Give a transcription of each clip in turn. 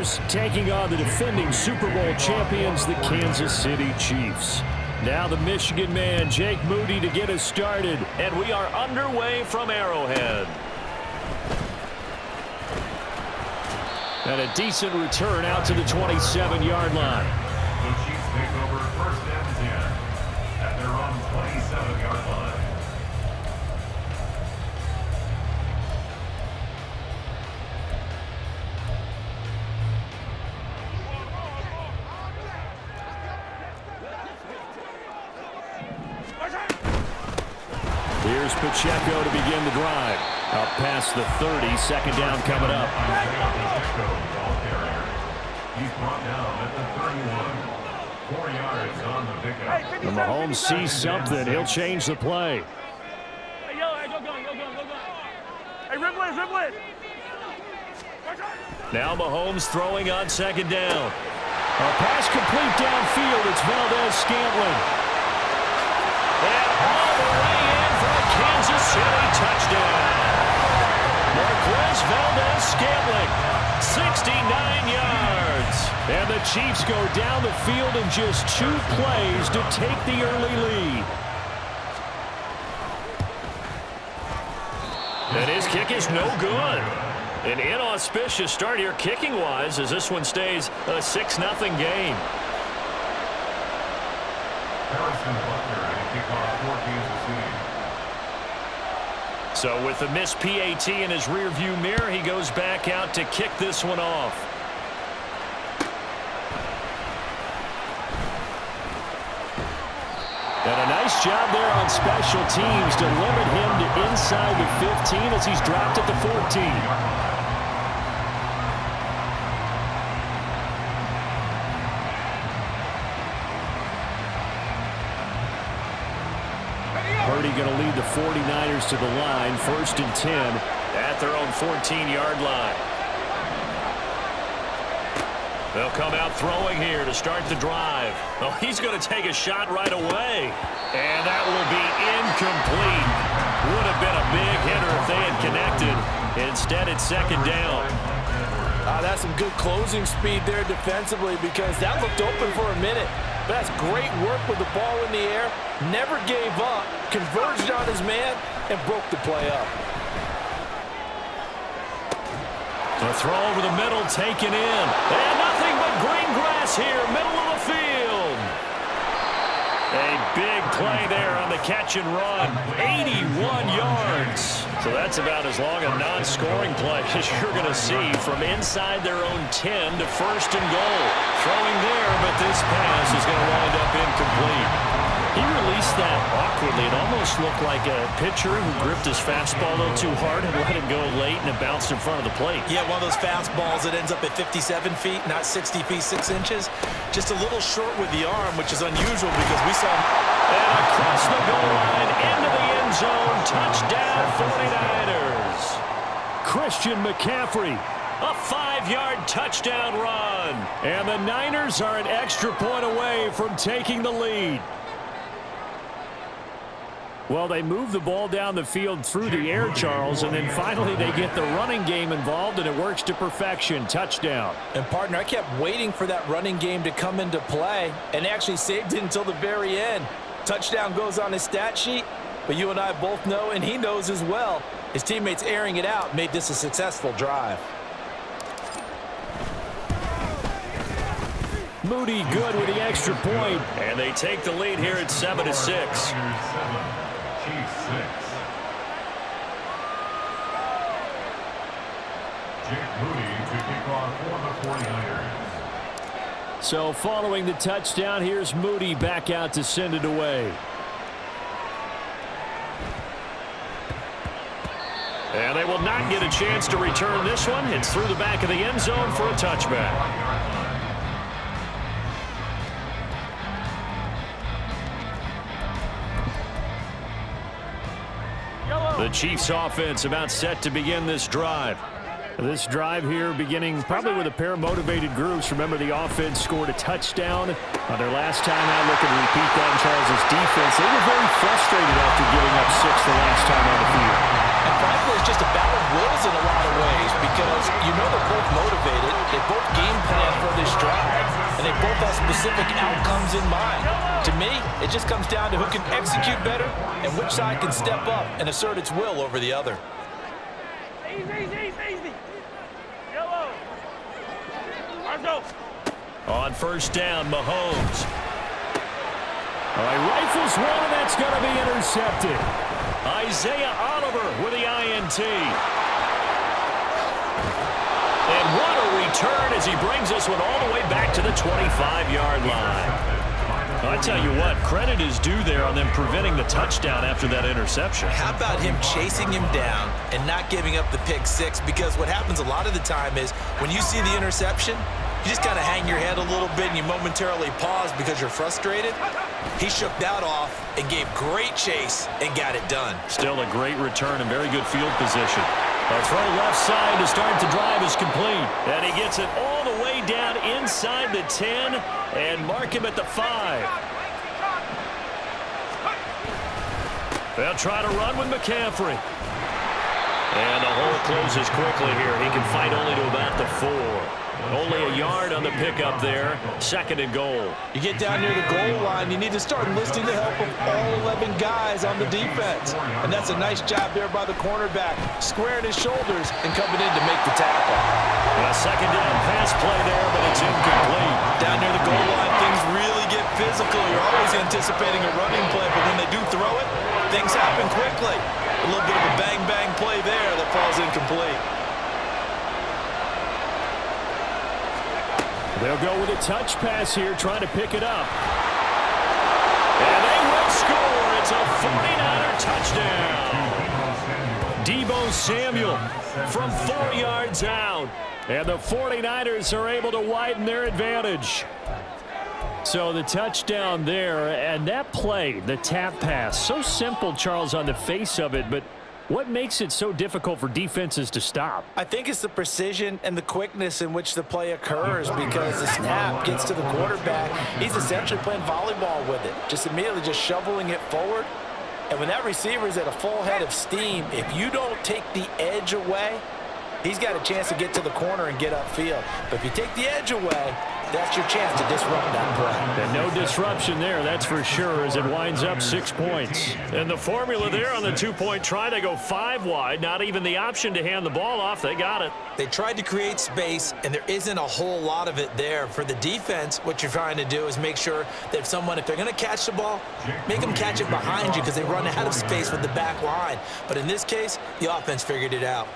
Steelers taking on the defending Super Bowl champions, the Kansas City Chiefs. Now the Michigan man, Jake Moody, to get us started. And we are underway from Arrowhead. And a decent return out to the 27-yard line. The Chiefs take over first and 10 at their own 27-yard line. Here's Pacheco to begin the drive. Up past the 30, second down coming up. He's brought down at the 31. 4 yards on the pickup. And Mahomes sees something. He'll change the play. Hey, go. Hey, ribble it. Now Mahomes throwing on second down. A pass complete downfield. It's Valdez-Scantling. And all the way in for a Kansas City touchdown. Marquez Valdez-Scantling, 69 yards. And the Chiefs go down the field in just 2 plays to take the early lead. And his kick is no good. An inauspicious start here kicking-wise as this one stays a 6-0 game. Harrison Butler and a kickoff for Kansas City. So with the missed PAT in his rearview mirror, he goes back out to kick this one off. And a nice job there on special teams to limit him to inside the 15 as he's dropped at the 14. Purdy going to lead the 49ers to the line, 1st and 10 at their own 14-yard line. They'll come out throwing here to start the drive. Oh, he's going to take a shot right away. And that will be incomplete. Would have been a big hitter if they had connected. Instead, it's second down. That's some good closing speed there defensively because that looked open for a minute. But that's great work with the ball in the air. Never gave up, converged on his man, and broke the play up. A throw over the middle, taken in. And nothing but green grass here, middle of the field. A big play there on the catch and run. 81 yards. So that's about as long a non-scoring play as you're going to see from inside their own 10 to 1st and goal. Throwing there, but this pass is going to wind up incomplete. He released that awkwardly. It almost looked like a pitcher who gripped his fastball a little too hard and let it go late, and it bounced in front of the plate. Yeah, one of those fastballs that ends up at 57 feet, not 60 feet 6 inches. Just a little short with the arm, which is unusual because we saw him. And across the goal line, into the end zone, touchdown 49ers. Christian McCaffrey. A 5-yard touchdown run. And the Niners are an extra point away from taking the lead. Well, they move the ball down the field through the air, Charles, and then finally they get the running game involved, and it works to perfection. Touchdown. And, partner, I kept waiting for that running game to come into play and actually saved it until the very end. Touchdown goes on his stat sheet, but you and I both know, and he knows as well, his teammates airing it out made this a successful drive. Moody good with the extra point. And they take the lead here at 7-6. Chiefs 6. Jake Moody to kick off for the 49ers. So following the touchdown, here's Moody back out to send it away. And they will not get a chance to return this one. It's through the back of the end zone for a touchback. The Chiefs offense about set to begin this drive. This drive here beginning probably with a pair of motivated groups. Remember, the offense scored a touchdown on their last time out. Looking to repeat that in Charles' defense. They were very frustrated after giving up 6 the last time on the field. And frankly, it's just a battle of wills in a lot of ways because you know they're both motivated. They both game has specific outcomes in mind. To me, it just comes down to who can execute better and which side can step up and assert its will over the other. Easy. Yellow. Let's go. On first down, Mahomes. All right, rifles one, and that's going to be intercepted. Isaiah Oliver with the INT. And what a return as he brings this one all the way back to the 25-yard line. I tell you what, credit is due there on them preventing the touchdown after that interception. How about him chasing him down and not giving up the pick six? Because what happens a lot of the time is when you see the interception, you just kind of hang your head a little bit and you momentarily pause because you're frustrated. He shook that off and gave great chase and got it done. Still a great return and very good field position. A throw left side to start the drive is complete. And he gets it all the way down inside the 10 and mark him at the 5. They'll try to run with McCaffrey. And the hole closes quickly here. He can fight only to about the 4. Only a yard on the pickup there. 2nd and goal. You get down near the goal line, you need to start enlisting the help of all 11 guys on the defense. And that's a nice job there by the cornerback, squaring his shoulders and coming in to make the tackle. A 2nd down pass play there, but it's incomplete. Down near the goal line, things really get physical. You're always anticipating a running play, but when they do throw it, things happen quickly. A little bit of a bang-bang play there that falls incomplete. They'll go with a touch pass here, trying to pick it up. And they will score. It's a 49er touchdown. Deebo Samuel from 4 yards out. And the 49ers are able to widen their advantage. So the touchdown there, and that play, the tap pass, so simple, Charles, on the face of it, but what makes it so difficult for defenses to stop? I think it's the precision and the quickness in which the play occurs because the snap gets to the quarterback. He's essentially playing volleyball with it, just immediately just shoveling it forward. And when that receiver is at a full head of steam, if you don't take the edge away, he's got a chance to get to the corner and get upfield. But if you take the edge away, that's your chance to disrupt that play. And no disruption there, that's for sure, as it winds up 6 points. And the formula there on the 2-point try, they go 5 wide. Not even the option to hand the ball off. They got it. They tried to create space, and there isn't a whole lot of it there. For the defense, what you're trying to do is make sure that if they're going to catch the ball, make them catch it behind you because they run out of space with the back line. But in this case, the offense figured it out.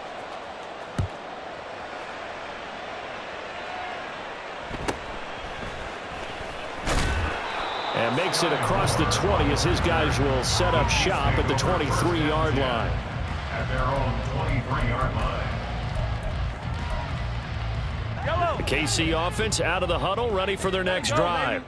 And makes it across the 20 as his guys will set up shop at the 23-yard line. At their own 23-yard line. The KC offense out of the huddle, ready for their next drive.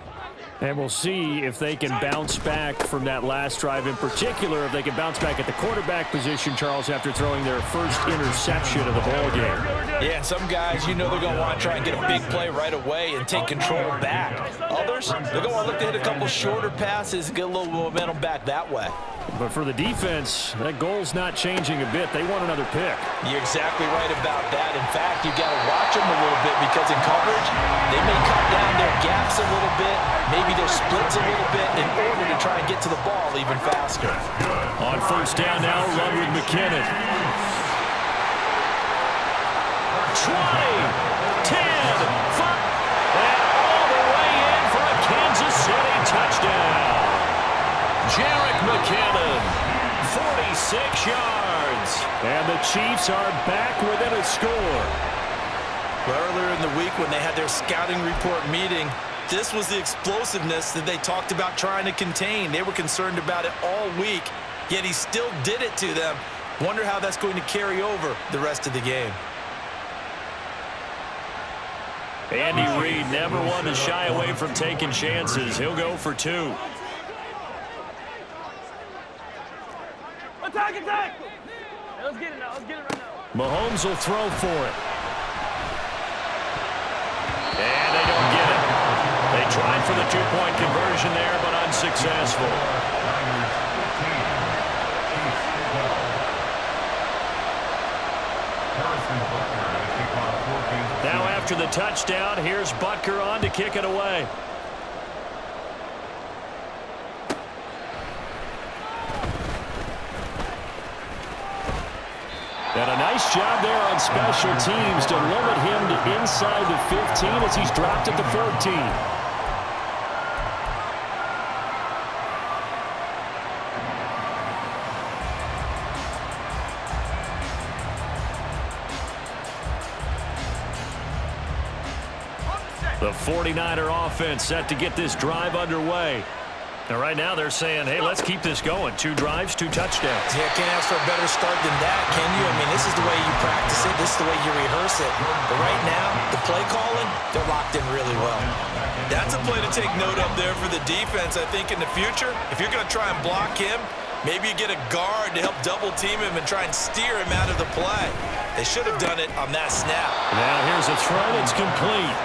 And we'll see if they can bounce back from that last drive in particular, if they can bounce back at the quarterback position, Charles, after throwing their first interception of the ball game. Yeah, and some guys, they're going to want to try and get a big play right away and take control back. Others, they're going to want to look to hit a couple shorter passes and get a little momentum back that way. But for the defense, that goal's not changing a bit. They want another pick. You're exactly right about that. In fact, you've got to watch them a little bit because in coverage, they may cut down their gaps a little bit, maybe their splits a little bit in order to try and get to the ball even faster. On first down now, run with McKinnon. 20, 10, 5, and all the way in for a Kansas City touchdown. Jerick McKinnon, 46 yards. And the Chiefs are back within a score. Earlier in the week when they had their scouting report meeting, this was the explosiveness that they talked about trying to contain. They were concerned about it all week, yet he still did it to them. Wonder how that's going to carry over the rest of the game. Andy Reid never one to shy away from taking chances. He'll go for 2. Attack! Hey, let's get it now. Let's get it right now. Mahomes will throw for it. And they don't get it. They tried for the 2-point conversion there, but unsuccessful. Now after the touchdown. Here's Butker on to kick it away. And a nice job there on special teams to limit him to inside the 15 as he's dropped at the 14. The 49er offense set to get this drive underway. And right now they're saying, hey, let's keep this going. 2 drives, 2 touchdowns. Yeah, can't ask for a better start than that, can you? I mean, this is the way you practice it. This is the way you rehearse it. But right now, the play calling, they're locked in really well. That's a play to take note of there for the defense. I think in the future, if you're going to try and block him, maybe you get a guard to help double team him and try and steer him out of the play. They should have done it on that snap. Now here's a throw that's complete.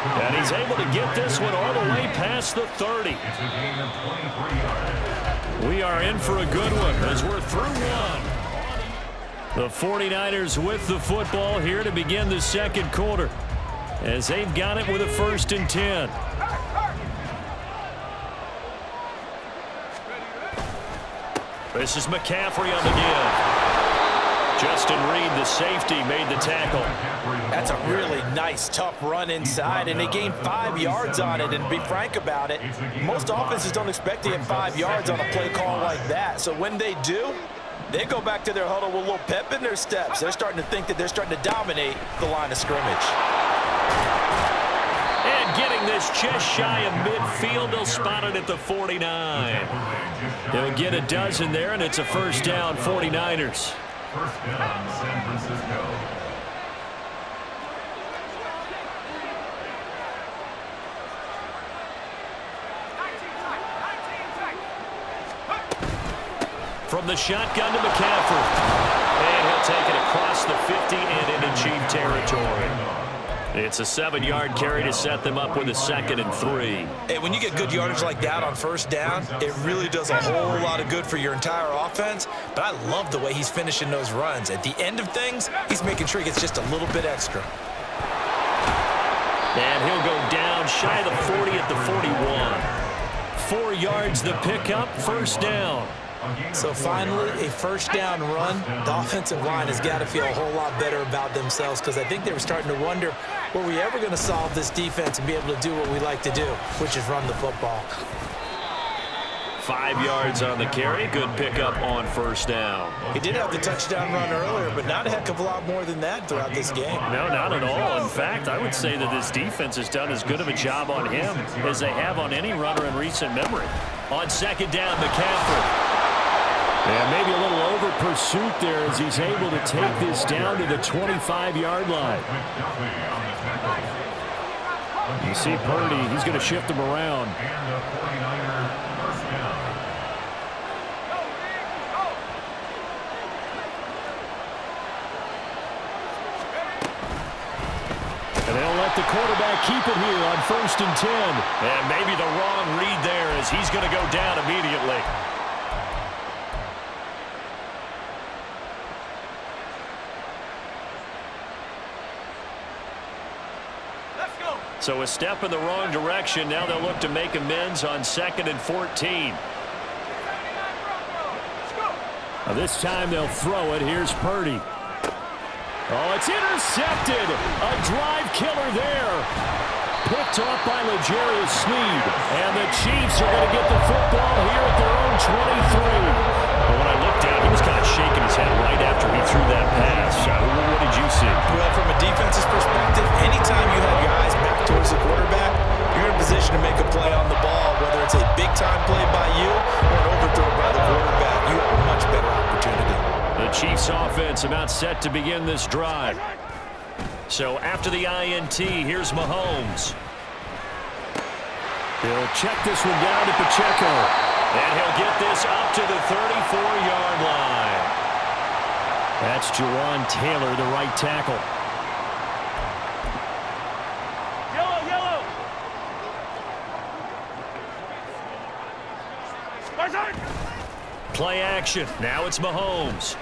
And he's able to get this one all the way past the 30. It's a gain of 23 yards. We are in for a good one as we're through one. The 49ers with the football here to begin the second quarter as they've got it with a 1st and 10. This is McCaffrey on the give. Justin Reed, the safety, made the tackle. That's a really nice, tough run inside, and they gained 5 yards on it. And to be frank about it, most offenses don't expect to get 5 yards on a play call like that. So when they do, they go back to their huddle with a little pep in their steps. They're starting to think that they're starting to dominate the line of scrimmage. And getting this just shy of midfield, they'll spot it at the 49. They'll get a dozen there, and it's a 1st down, 49ers. 1st down, San Francisco. From the shotgun to McCaffrey. And he'll take it across the 50 and into Chief territory. It's a 7-yard carry to set them up with a 2nd and 3. Hey, when you get good yardage like that on 1st down, it really does a whole lot of good for your entire offense. But I love the way he's finishing those runs. At the end of things, he's making sure he gets just a little bit extra. And he'll go down shy of the 40 at the 41. 4 yards the pickup, 1st down. So finally, a 1st down run. The offensive line has got to feel a whole lot better about themselves because I think they were starting to wonder, were we ever going to solve this defense and be able to do what we like to do, which is run the football. 5 yards on the carry. Good pickup on 1st down. He did have the touchdown run earlier, but not a heck of a lot more than that throughout this game. No, not at all. In fact, I would say that this defense has done as good of a job on him as they have on any runner in recent memory. On 2nd down, McCaffrey. And maybe a little over pursuit there as he's able to take this down to the 25-yard line. You see Purdy, he's going to shift him around. And the 49er 1st down. And they'll let the quarterback keep it here on 1st and 10. And maybe the wrong read there as he's going to go down immediately. So a step in the wrong direction. Now they'll look to make amends on 2nd and 14. Now this time they'll throw it. Here's Purdy. Oh, it's intercepted. A drive killer there. Picked off by L'Jarius Sneed. And the Chiefs are going to get the football here at their own 23. But when I looked down, he was kind of shaking his head right after he threw that pass. What did you see? Well, from a defense's perspective, anytime you have your eyes back towards the quarterback, you're in a position to make a play on the ball, whether it's a big-time play by you or an overthrow by the quarterback. You have a much better opportunity. The Chiefs offense about set to begin this drive. So after the INT, here's Mahomes. He'll check this one down to Pacheco. And he'll get this up to the 34-yard line. That's Jawan Taylor, the right tackle. Yellow, yellow. Play action. Now it's Mahomes.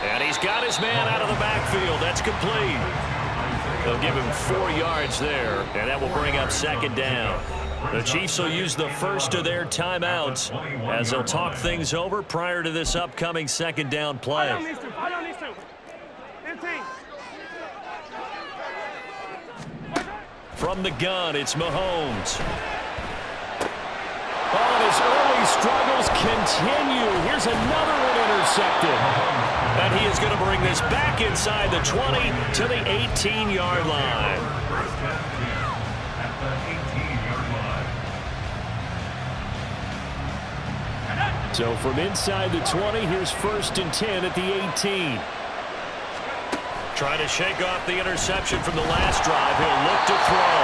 And he's got his man out of the backfield. That's complete. They'll give him 4 yards there, and that will bring up second down. The Chiefs will use the first of their timeouts as they'll talk things over prior to this upcoming second down play. From the gun, it's Mahomes. Oh, and his early struggles continue. Here's another one intercepted. And he is going to bring this back inside the 20 to the 18-yard line. First down, at the 18-yard line. So from inside the 20, here's 1st and 10 at the 18. Trying to shake off the interception from the last drive. He'll look to throw.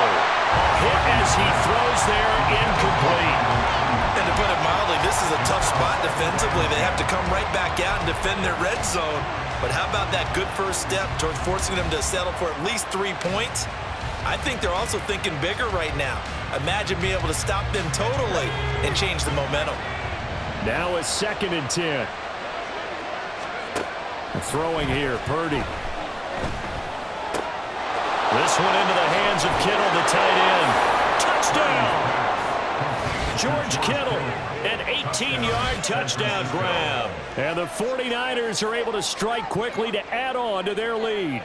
Hit as he throws there, incomplete. And to put it mildly, this is a tough spot defensively. They have to come right back out and defend their red zone. But how about that good first step towards forcing them to settle for at least 3 points? I think they're also thinking bigger right now. Imagine being able to stop them totally and change the momentum. Now a 2nd and 10. Throwing here, Purdy. This one into the hands of Kittle, the tight end. Touchdown! George Kittle, an 18-yard touchdown grab. And the 49ers are able to strike quickly to add on to their lead.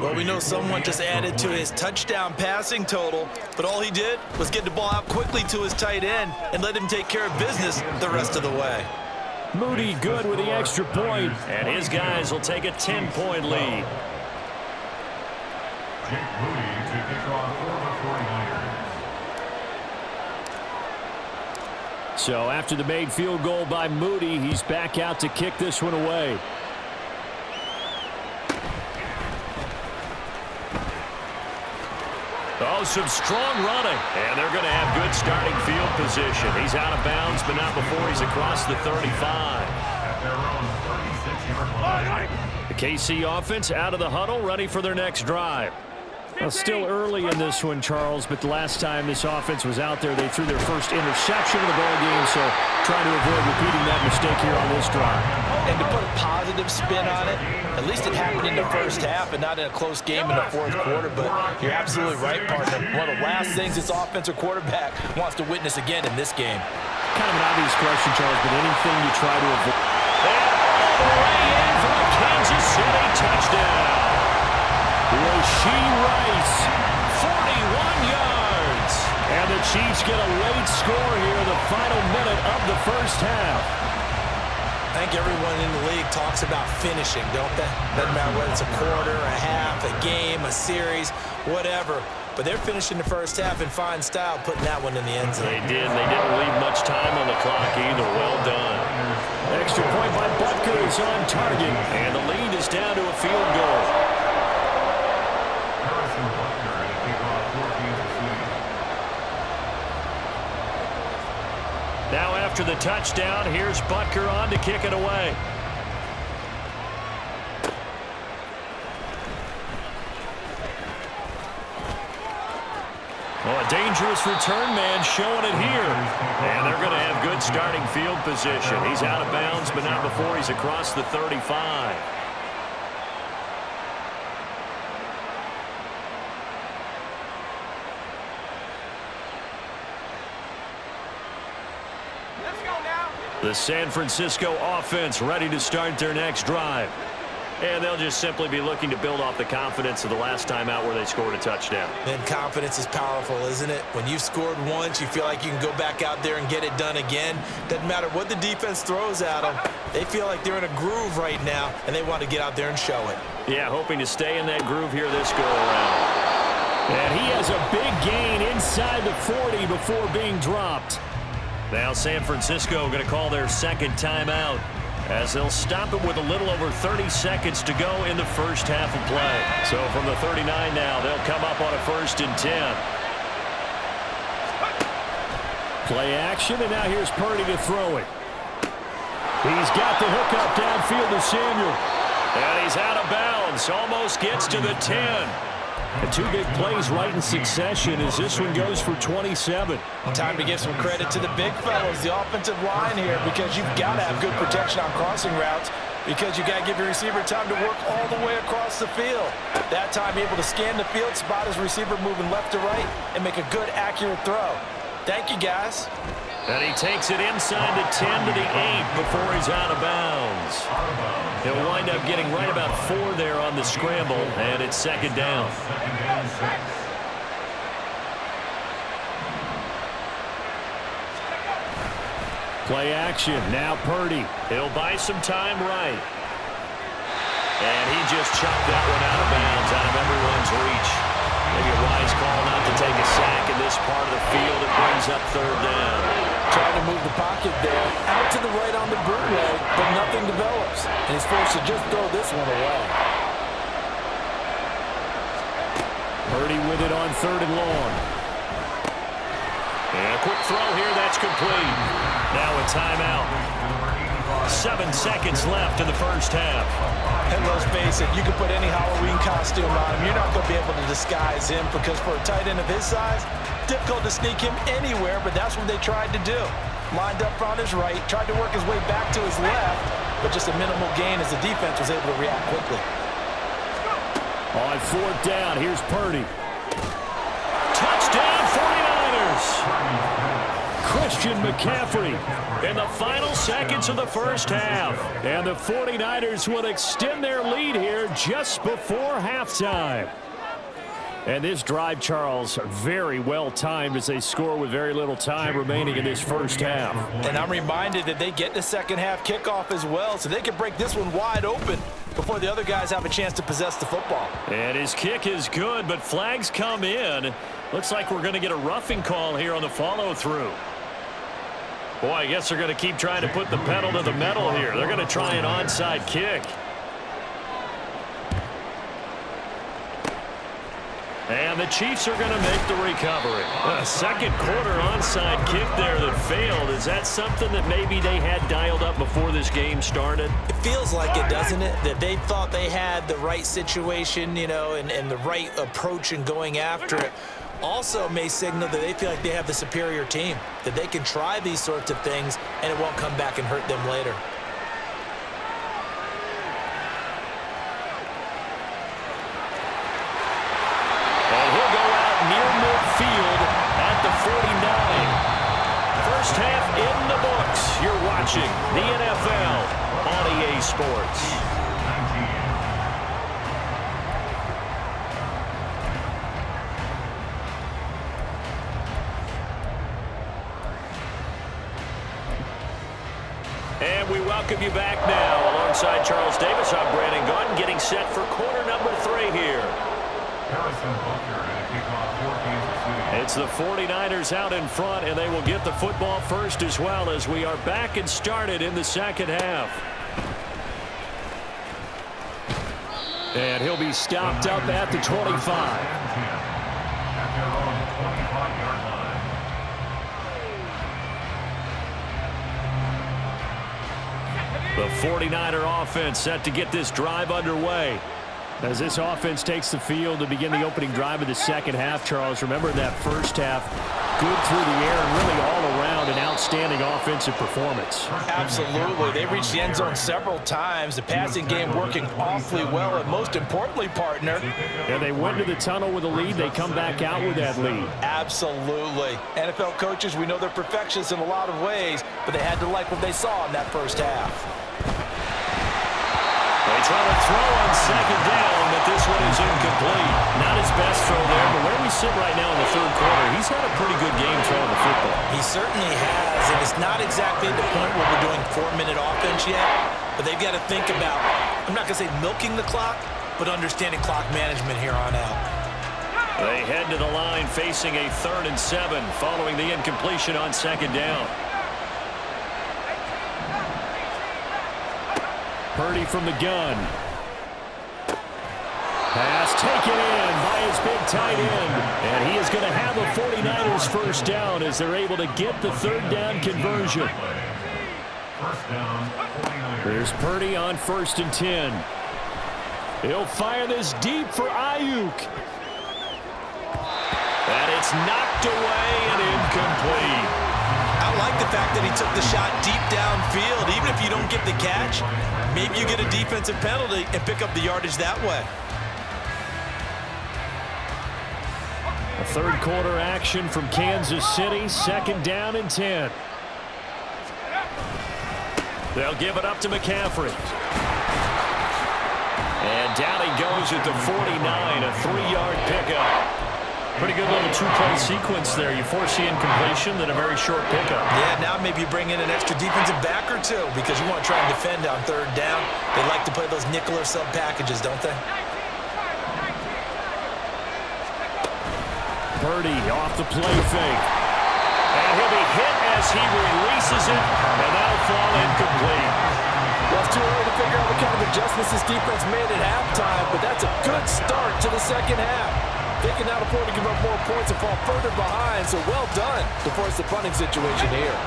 Well, we know someone just added to his touchdown passing total, but all he did was get the ball out quickly to his tight end and let him take care of business the rest of the way. Moody good with the extra point. And his guys will take a 10-point lead. Jake Moody to kick off for the 49ers. So after the made field goal by Moody, he's back out to kick this one away. Oh, some strong running. And they're going to have good starting field position. He's out of bounds, but not before he's across the 35. At their own 36-yard line. The KC offense out of the huddle, ready for their next drive. Well, still early in this one, Charles, but the last time this offense was out there, they threw their first interception of the ball game, so trying to avoid repeating that mistake here on this drive. And to put a positive spin on it, at least it happened in the first half and not in a close game in the fourth quarter, but you're absolutely right, partner. One of the last things this offensive quarterback wants to witness again in this game. Kind of an obvious question, Charles, but anything you try to avoid. And all the way in for a Kansas City touchdown. Rashee Rice, 41 yards. and the Chiefs get a late score here, the final minute of the first half. I think everyone in the league talks about finishing, don't they? Doesn't matter whether it's a quarter, a half, a game, a series, whatever. But they're finishing the first half in fine style, putting that one in the end zone. They did. They didn't leave much time on the clock either. Well done. Extra point by Butker is on target. And the lead is down to a field goal. Now after the touchdown, here's Butker on to kick it away. Well, a dangerous return man showing it here. And they're going to have good starting field position. He's out of bounds, but not before he's across the 35. The San Francisco offense ready to start their next drive. And they'll just simply be looking to build off the confidence of the last time out where they scored a touchdown. And confidence is powerful, isn't it? When you've scored once, you feel like you can go back out there and get it done again. Doesn't matter what the defense throws at them. They feel like they're in a groove right now, and they want to get out there and show it. Yeah, hoping to stay in that groove here this go-around. And he has a big gain inside the 40 before being dropped. Now San Francisco going to call their second timeout as they'll stop it with a little over 30 seconds to go in the first half of play. So from the 39 now, they'll come up on a 1st and 10. Play action, and now here's Purdy to throw it. He's got the hook up downfield to Samuel. And he's out of bounds, almost gets to the 10. And two big plays right in succession as this one goes for 27. Time to give some credit to the big fellas, the offensive line here, because you've got to have good protection on crossing routes Because you got to give your receiver time to work all the way across the field. That time, able to scan the field, spot his receiver moving left to right, and make a good, accurate throw. Thank you, guys. And he takes it inside the 10 to the 8 before he's out of bounds. He'll wind up getting right about 4 there on the scramble, and it's second down. Play action. Now Purdy. He'll buy some time right. And he just chopped that one out of bounds, out of everyone's reach. Maybe a wise call not to take a sack in this part of the field. It brings up third down. Trying to move the pocket there. Out to the right on the bootleg, but nothing develops. And he's forced to just throw this one away. Purdy with it on 3rd and long. And a quick throw here. That's complete. Now a timeout. 7 seconds left in the first half. And let's face it, you can put any Halloween costume on him. You're not going to be able to disguise him because for a tight end of his size, difficult to sneak him anywhere, but that's what they tried to do. Lined up on his right, tried to work his way back to his left, but just a minimal gain as the defense was able to react quickly. On 4th down, here's Purdy. Touchdown 49ers! Christian McCaffrey. In the final seconds of the first half. And the 49ers will extend their lead here just before halftime. And this drive, Charles, very well timed as they score with very little time remaining in this first half. And I'm reminded that they get the second half kickoff as well, so they can break this one wide open before the other guys have a chance to possess the football. And his kick is good, but flags come in. Looks like we're going to get a roughing call here on the follow-through. Boy, I guess they're going to keep trying to put the pedal to the metal here. They're going to try an onside kick. And the Chiefs are going to make the recovery. A second quarter onside kick there that failed. Is that something that maybe they had dialed up before this game started? It feels like it, doesn't it? That they thought they had the right situation, you know, and the right approach in going after it. Also may signal that they feel like they have the superior team, that they can try these sorts of things and it won't come back and hurt them later. And he'll go out near midfield at the 49. First half in the books. You're watching the NFL on EA Sports. And we welcome you back now. Alongside Charles Davis, I'm Brandon Gunn, getting set for quarter number 3 here. It's the 49ers out in front, and they will get the football first as well as we are back and started in the second half. And he'll be stopped up at the 25. The 49er offense set to get this drive underway. As this offense takes the field to begin the opening drive of the second half, Charles, remember that first half, good through the air and really all around an outstanding offensive performance. Absolutely. They reached the end zone several times. The passing game working awfully well, and most importantly, partner. And they went to the tunnel with a lead. They come back out with that lead. Absolutely. NFL coaches, we know they're perfectionists in a lot of ways, but they had to like what they saw in that first half. They try to throw on second down, but this one is incomplete. Not his best throw there, but where we sit right now in the third quarter, he's had a pretty good game throwing the football. He certainly has, and it's not exactly the point where we're doing 4-minute offense yet, but they've got to think about, I'm not going to say milking the clock, but understanding clock management here on out. They head to the line facing a 3rd and 7 following the incompletion on second down. Purdy from the gun. Pass taken in by his big tight end. And he is going to have a 49ers first down as they're able to get the 3rd down conversion. There's Purdy on 1st and 10. He'll fire this deep for Ayuk. And it's knocked away and incomplete. I like the the fact that he took the shot deep downfield. Even if you don't get the catch, maybe you get a defensive penalty and pick up the yardage that way. A third quarter action from Kansas City. 2nd down and 10. They'll give it up to McCaffrey. And down he goes at the 49, a 3-yard pickup. Pretty good little 2-play sequence there. You force the incompletion, then a very short pickup. Yeah, now maybe you bring in an extra defensive back or two because you want to try and defend on 3rd down. They like to play those nickel or sub packages, don't they? Purdy off the play fake. And he'll be hit as he releases it, and that'll fall incomplete. Well, it's too early to figure out what kind of adjustments this defense made at halftime, but that's a good start to the second half. They can now afford to give up more points and fall further behind, so well done to force the punting situation here.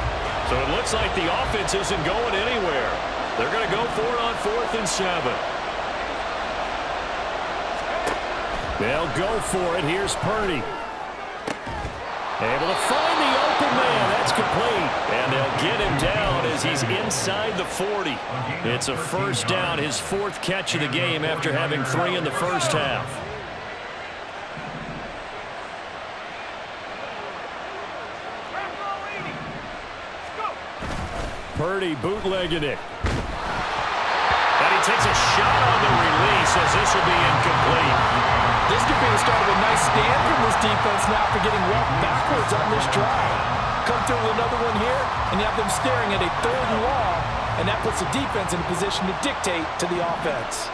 So it looks like the offense isn't going anywhere. They're going to go for it on 4th and 7. They'll go for it. Here's Purdy. Able to find the open man. That's complete. And they'll get him down as he's inside the 40. It's a 1st down, his 4th catch of the game after having 3 in the first half. Purdy bootlegging it. And he takes a shot on the release as this will be incomplete. This could be the start of a nice stand from this defense now for getting walked backwards on this drive. Come through with another one here, and you have them staring at a 3rd and long, and that puts the defense in a position to dictate to the offense.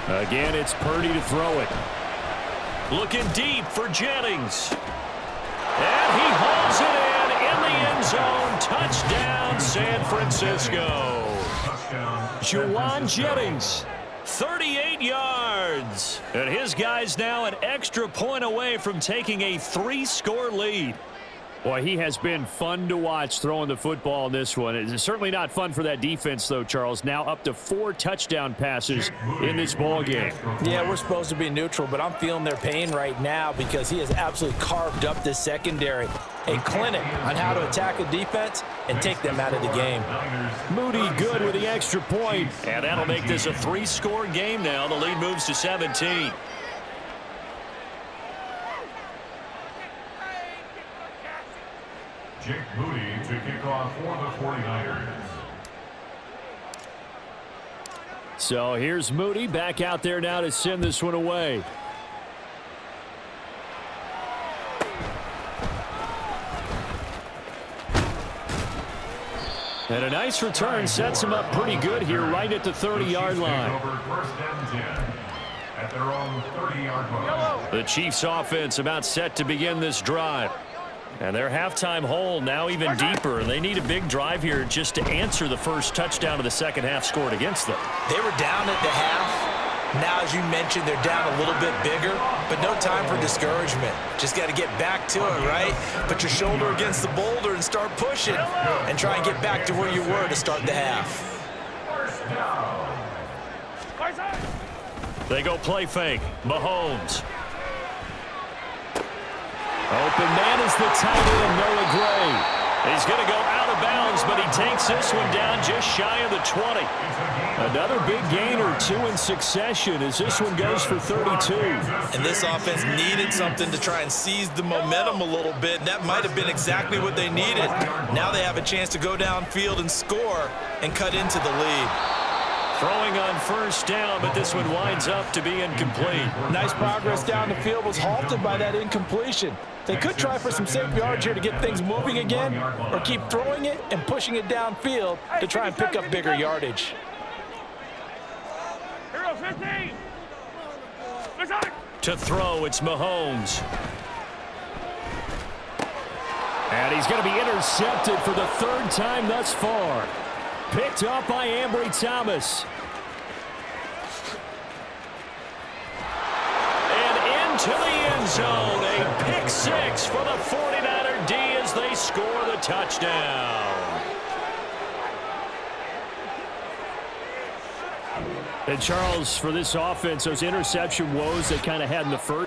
Again, it's Purdy to throw it. Looking deep for Jennings. And he hauls it in the end zone. Touchdown, San Francisco. Juwan Jennings, 38 yards. And his guy's now an extra point away from taking a 3-score lead. Boy, he has been fun to watch throwing the football in this one. It's certainly not fun for that defense, though, Charles. Now up to 4 touchdown passes in this ball game. Yeah, we're supposed to be neutral, but I'm feeling their pain right now because he has absolutely carved up this secondary. A clinic on how to attack a defense and take them out of the game. Moody good with the extra point. And that'll make this a 3-score game now. The lead moves to 17. Jake Moody to kick off for the 49ers. So here's Moody back out there now to send this one away. And a nice return sets him up pretty good here right at the 30-yard line. At their own 30-yard line. The Chiefs offense about set to begin this drive. And their halftime hole now even deeper. They need a big drive here just to answer the first touchdown of the second half scored against them. They were down at the half. Now, as you mentioned, they're down a little bit bigger, but no time for discouragement. Just got to get back to it, right? Put your shoulder against the boulder and start pushing and try and get back to where you were to start the half. They go play fake. Mahomes. Open man is the tight end, Noah Gray. He's going to go out of bounds, but he takes this one down just shy of the 20. Another big gain or 2 in succession as this one goes for 32. And this offense needed something to try and seize the momentum a little bit, and that might have been exactly what they needed. Now they have a chance to go downfield and score and cut into the lead. Throwing on first down, but this one winds up to be incomplete. Nice progress down the field was halted by that incompletion. They could try for some safe yards here to get things moving again, or keep throwing it and pushing it downfield to try and pick up bigger yardage. To throw, it's Mahomes. And he's going to be intercepted for the 3rd time thus far. Picked up by Ambry Thomas. And into the end zone. A pick 6 for the 49er D as they score the touchdown. And Charles, for this offense, those interception woes they kind of had in the first